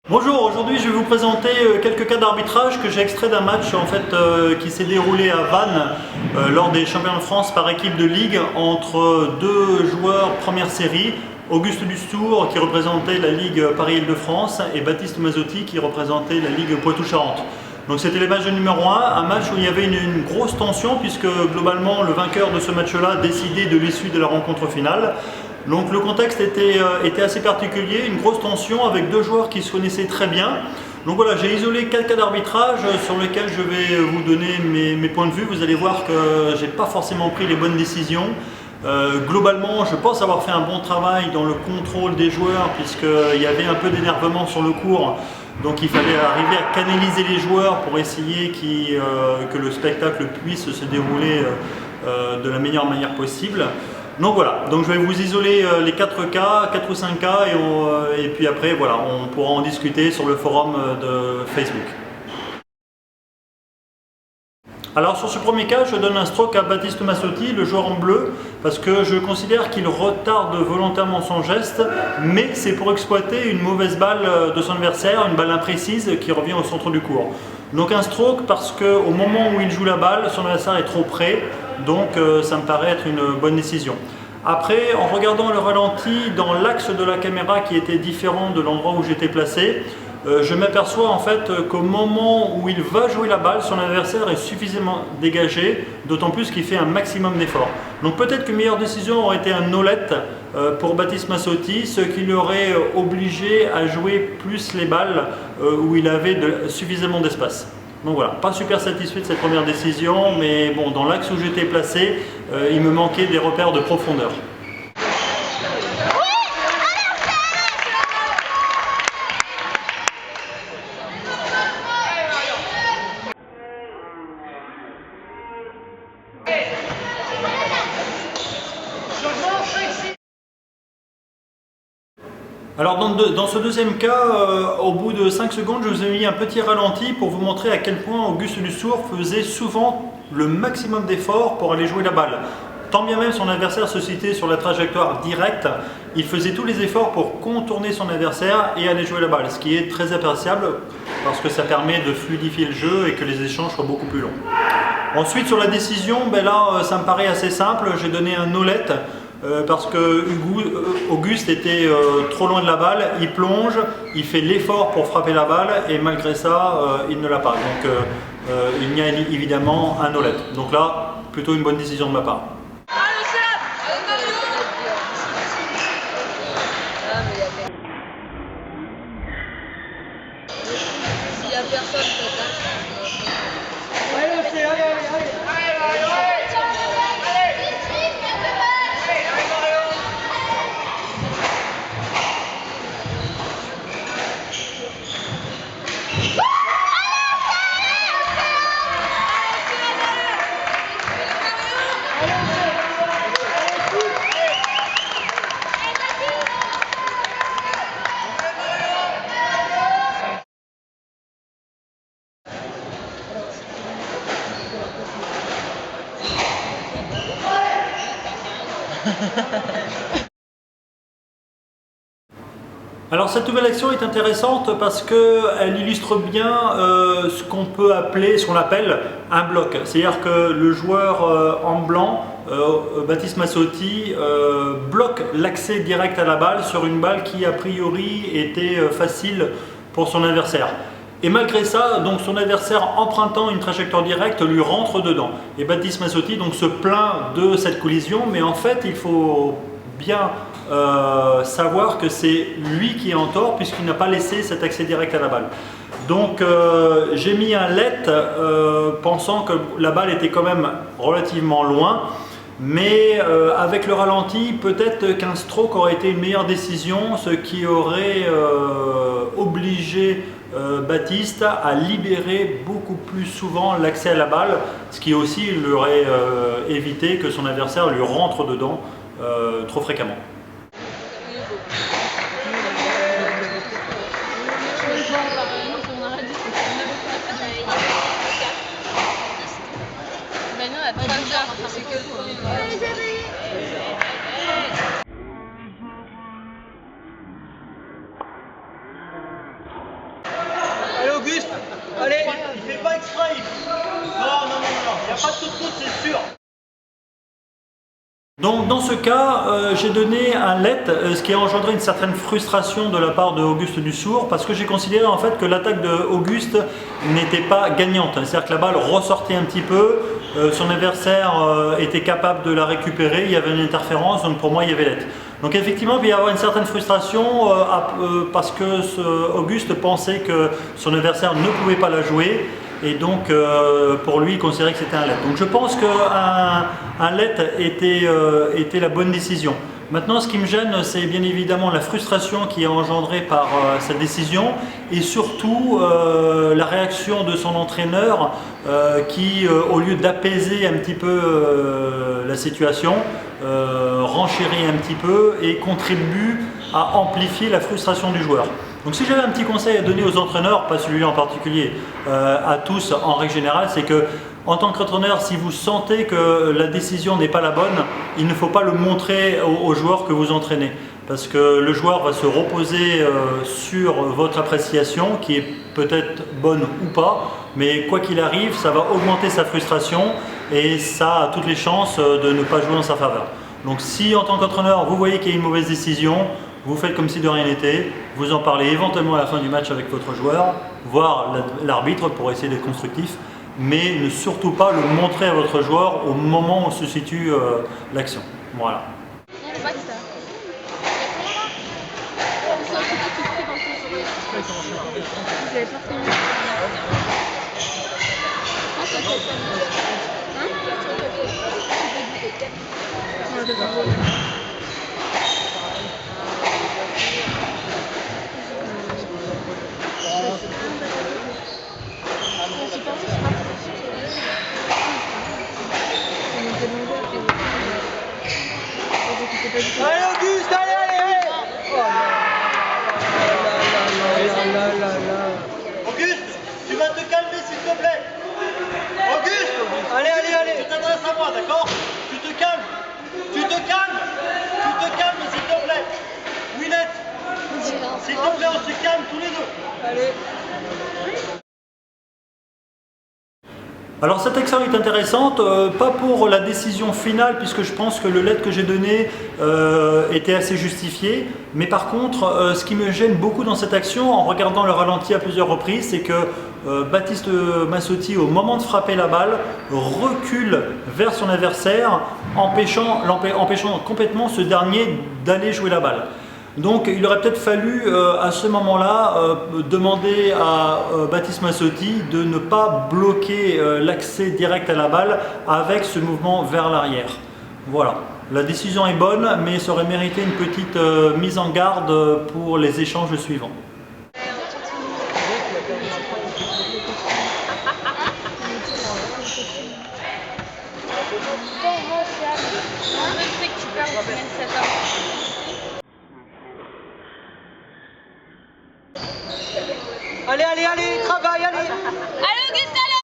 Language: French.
Bonjour, aujourd'hui je vais vous présenter quelques cas d'arbitrage que j'ai extraits d'un match qui s'est déroulé à Vannes lors des championnats de France par équipe de ligue entre deux joueurs première série, Auguste Dustour qui représentait la Ligue Paris-Île-de-France et Baptiste Mazzotti qui représentait la Ligue Poitou-Charentes. Donc c'était les matchs de numéro 1, un match où il y avait une grosse tension puisque globalement le vainqueur de ce match-là décidait de l'issue de la rencontre finale. Donc le contexte était assez particulier, une grosse tension avec deux joueurs qui se connaissaient très bien. Donc voilà, j'ai isolé 4 cas d'arbitrage sur lesquels je vais vous donner mes points de vue. Vous allez voir que j'ai pas forcément pris les bonnes décisions. Globalement, je pense avoir fait un bon travail dans le contrôle des joueurs puisqu'il y avait un peu d'énervement sur le court. Donc il fallait arriver à canaliser les joueurs pour essayer que le spectacle puisse se dérouler de la meilleure manière possible. Donc voilà, donc je vais vous isoler les 4 cas, 4 ou 5 cas et puis après voilà, on pourra en discuter sur le forum de Facebook. Alors sur ce premier cas, je donne un stroke à Baptiste Mazzotti, le joueur en bleu, parce que je considère qu'il retarde volontairement son geste, mais c'est pour exploiter une mauvaise balle de son adversaire, une balle imprécise qui revient au centre du court. Donc un stroke parce qu'au moment où il joue la balle, son adversaire est trop près, donc ça me paraît être une bonne décision. Après, en regardant le ralenti dans l'axe de la caméra qui était différent de l'endroit où j'étais placé, je m'aperçois en fait qu'au moment où il va jouer la balle, son adversaire est suffisamment dégagé, d'autant plus qu'il fait un maximum d'efforts. Donc peut-être qu'une meilleure décision aurait été un no-let pour Baptiste Mazzotti, ce qui l'aurait obligé à jouer plus les balles où il avait suffisamment d'espace. Donc voilà, pas super satisfait de cette première décision, mais bon, dans l'axe où j'étais placé, il me manquait des repères de profondeur. Alors dans ce deuxième cas, au bout de 5 secondes, je vous ai mis un petit ralenti pour vous montrer à quel point Auguste Dustour faisait souvent le maximum d'efforts pour aller jouer la balle. Tant bien même son adversaire se citait sur la trajectoire directe, il faisait tous les efforts pour contourner son adversaire et aller jouer la balle, ce qui est très appréciable parce que ça permet de fluidifier le jeu et que les échanges soient beaucoup plus longs. Ensuite sur la décision, là ça me paraît assez simple, j'ai donné un no-let. Parce que Auguste était trop loin de la balle, il plonge, il fait l'effort pour frapper la balle et malgré ça, il ne l'a pas. Donc il y a évidemment un no-let. Donc là, plutôt une bonne décision de ma part. S'il n'y a personne, peut-être. Alors cette nouvelle action est intéressante parce qu'elle illustre bien ce qu'on peut appeler, ce qu'on appelle un bloc. C'est-à-dire que le joueur en blanc, Baptiste Mazzotti, bloque l'accès direct à la balle sur une balle qui a priori était facile pour son adversaire. Et malgré ça, donc son adversaire empruntant une trajectoire directe lui rentre dedans. Et Baptiste Mazzotti donc se plaint de cette collision, mais en fait il faut bien savoir que c'est lui qui est en tort puisqu'il n'a pas laissé cet accès direct à la balle. Donc j'ai mis un let pensant que la balle était quand même relativement loin, mais avec le ralenti peut-être qu'un stroke aurait été une meilleure décision, ce qui aurait obligé Baptiste à libérer beaucoup plus souvent l'accès à la balle, ce qui aussi lui aurait évité que son adversaire lui rentre dedans trop fréquemment. C'est que le premier. Allez. Il fait pas exprès. Non, il n'y a pas de faute, c'est sûr. Donc dans ce cas, j'ai donné un let, ce qui a engendré une certaine frustration de la part de Auguste Dussour, parce que j'ai considéré en fait que l'attaque de Auguste n'était pas gagnante. C'est-à-dire que la balle ressortait un petit peu, son adversaire était capable de la récupérer, il y avait une interférence, donc pour moi il y avait let. Donc effectivement, il peut y avoir une certaine frustration parce que Auguste pensait que son adversaire ne pouvait pas la jouer. Et donc, pour lui, il considérait que c'était un let. Donc, je pense qu'un let était la bonne décision. Maintenant, ce qui me gêne, c'est bien évidemment la frustration qui est engendrée par cette décision et surtout la réaction de son entraîneur qui, au lieu d'apaiser un petit peu la situation, renchérit un petit peu et contribue à amplifier la frustration du joueur. Donc si j'avais un petit conseil à donner aux entraîneurs, pas celui-là en particulier, à tous en règle générale, c'est que en tant qu'entraîneur, si vous sentez que la décision n'est pas la bonne, il ne faut pas le montrer aux joueurs que vous entraînez. Parce que le joueur va se reposer sur votre appréciation, qui est peut-être bonne ou pas, mais quoi qu'il arrive, ça va augmenter sa frustration et ça a toutes les chances de ne pas jouer en sa faveur. Donc si en tant qu'entraîneur, vous voyez qu'il y a une mauvaise décision, vous faites comme si de rien n'était, vous en parlez éventuellement à la fin du match avec votre joueur, voire l'arbitre pour essayer d'être constructif, mais ne surtout pas le montrer à votre joueur au moment où se situe l'action. Voilà. Allez Auguste, allez. Auguste, tu vas te calmer s'il te plaît. Auguste, Allez. tu t'adresses à moi, d'accord? Tu te calmes, s'il te plaît. Willette, s'il te plaît, on se calme tous les deux. Allez. Alors cette action est intéressante, pas pour la décision finale puisque je pense que le let que j'ai donné était assez justifié, mais par contre ce qui me gêne beaucoup dans cette action en regardant le ralenti à plusieurs reprises, c'est que Baptiste Massotti au moment de frapper la balle recule vers son adversaire empêchant complètement ce dernier d'aller jouer la balle. Donc il aurait peut-être fallu à ce moment-là demander à Baptiste Massotti de ne pas bloquer l'accès direct à la balle avec ce mouvement vers l'arrière. Voilà, la décision est bonne, mais ça aurait mérité une petite mise en garde pour les échanges suivants. Allez, travaille, allez. Allez Auguste,